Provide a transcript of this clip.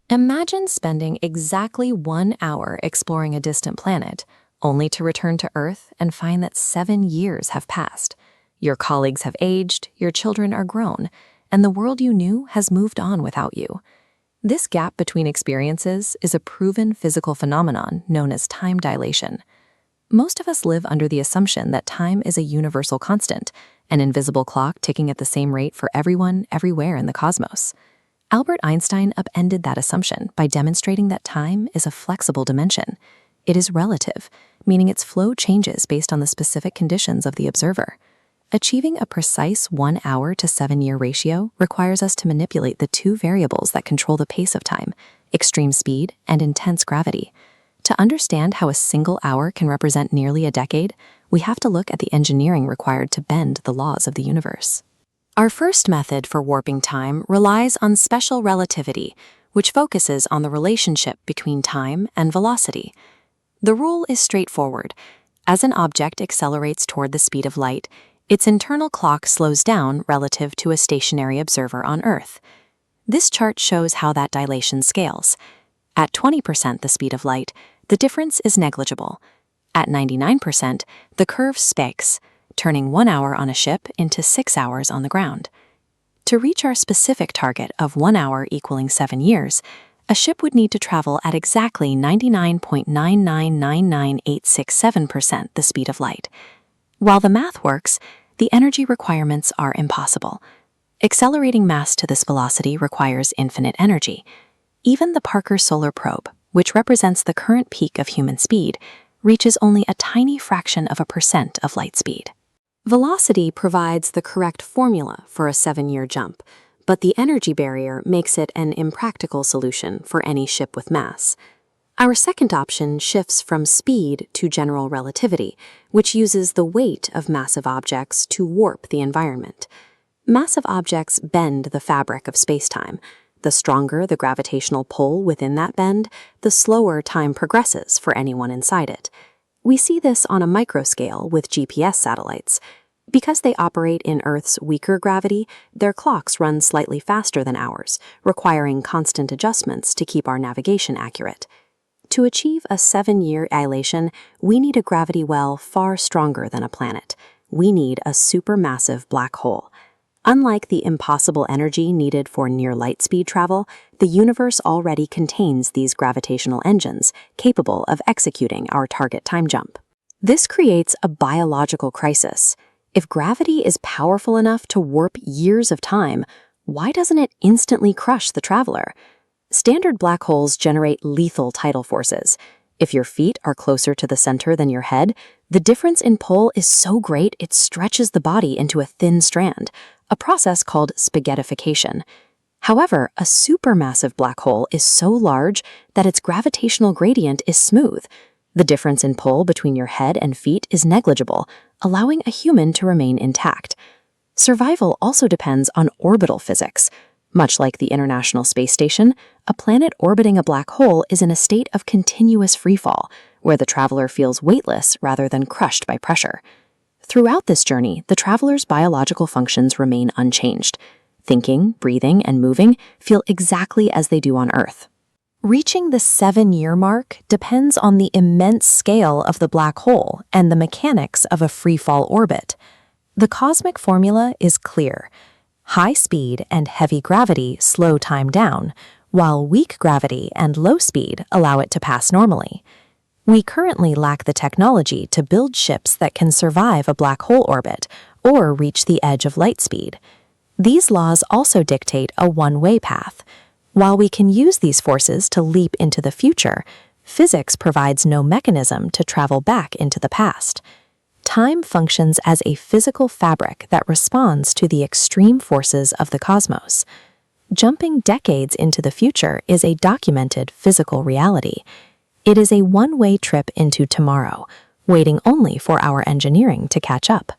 Imagine spending exactly 1 hour exploring a distant planet, only to return to Earth and find that 7 years have passed. Your colleagues have aged, your children are grown, and the world you knew has moved on without you. This gap between experiences is a proven physical phenomenon known as time dilation. Most of us live under the assumption that time is a universal constant, an invisible clock ticking at the same rate for everyone, everywhere in the cosmos. Albert Einstein upended that assumption by demonstrating that time is a flexible dimension. It is relative, meaning its flow changes based on the specific conditions of the observer. Achieving a precise 1 hour to 7 year ratio requires us to manipulate the two variables that control the pace of time, extreme speed and intense gravity. To understand how a single hour can represent nearly a decade, we have to look at the engineering required to bend the laws of the universe. Our first method for warping time relies on special relativity, which focuses on the relationship between time and velocity. The rule is straightforward. As an object accelerates toward the speed of light, its internal clock slows down relative to a stationary observer on Earth. This chart shows how that dilation scales. At 20% the speed of light, the difference is negligible. At 99%, the curve spikes, turning 1 hour on a ship into 6 hours on the ground. To reach our specific target of 1 hour equaling 7 years, a ship would need to travel at exactly 99.9999867% the speed of light. While the math works, the energy requirements are impossible. Accelerating mass to this velocity requires infinite energy. Even the Parker Solar Probe, which represents the current peak of human speed, reaches only a tiny fraction of a percent of light speed. Velocity provides the correct formula for a 7-year jump, but the energy barrier makes it an impractical solution for any ship with mass. Our second option shifts from speed to general relativity, which uses the weight of massive objects to warp the environment. Massive objects bend the fabric of spacetime. The stronger the gravitational pull within that bend, the slower time progresses for anyone inside it. We see this on a microscale with GPS satellites. Because they operate in Earth's weaker gravity, their clocks run slightly faster than ours, requiring constant adjustments to keep our navigation accurate. To achieve a 7-year dilation, we need a gravity well far stronger than a planet. We need a supermassive black hole. Unlike the impossible energy needed for near-light speed travel, the universe already contains these gravitational engines capable of executing our target time jump. This creates a biological crisis. If gravity is powerful enough to warp years of time, why doesn't it instantly crush the traveler? Standard black holes generate lethal tidal forces. If your feet are closer to the center than your head, the difference in pull is so great it stretches the body into a thin strand, a process called spaghettification. However, a supermassive black hole is so large that its gravitational gradient is smooth. The difference in pull between your head and feet is negligible, allowing a human to remain intact. Survival also depends on orbital physics. Much like the International Space Station, a planet orbiting a black hole is in a state of continuous freefall, where the traveler feels weightless rather than crushed by pressure. Throughout this journey, the traveler's biological functions remain unchanged. Thinking, breathing, and moving feel exactly as they do on Earth. Reaching the 7-year mark depends on the immense scale of the black hole and the mechanics of a freefall orbit. The cosmic formula is clear. High speed and heavy gravity slow time down, while weak gravity and low speed allow it to pass normally. We currently lack the technology to build ships that can survive a black hole orbit or reach the edge of light speed. These laws also dictate a one-way path. While we can use these forces to leap into the future, physics provides no mechanism to travel back into the past. Time functions as a physical fabric that responds to the extreme forces of the cosmos. Jumping decades into the future is a documented physical reality. It is a one-way trip into tomorrow, waiting only for our engineering to catch up.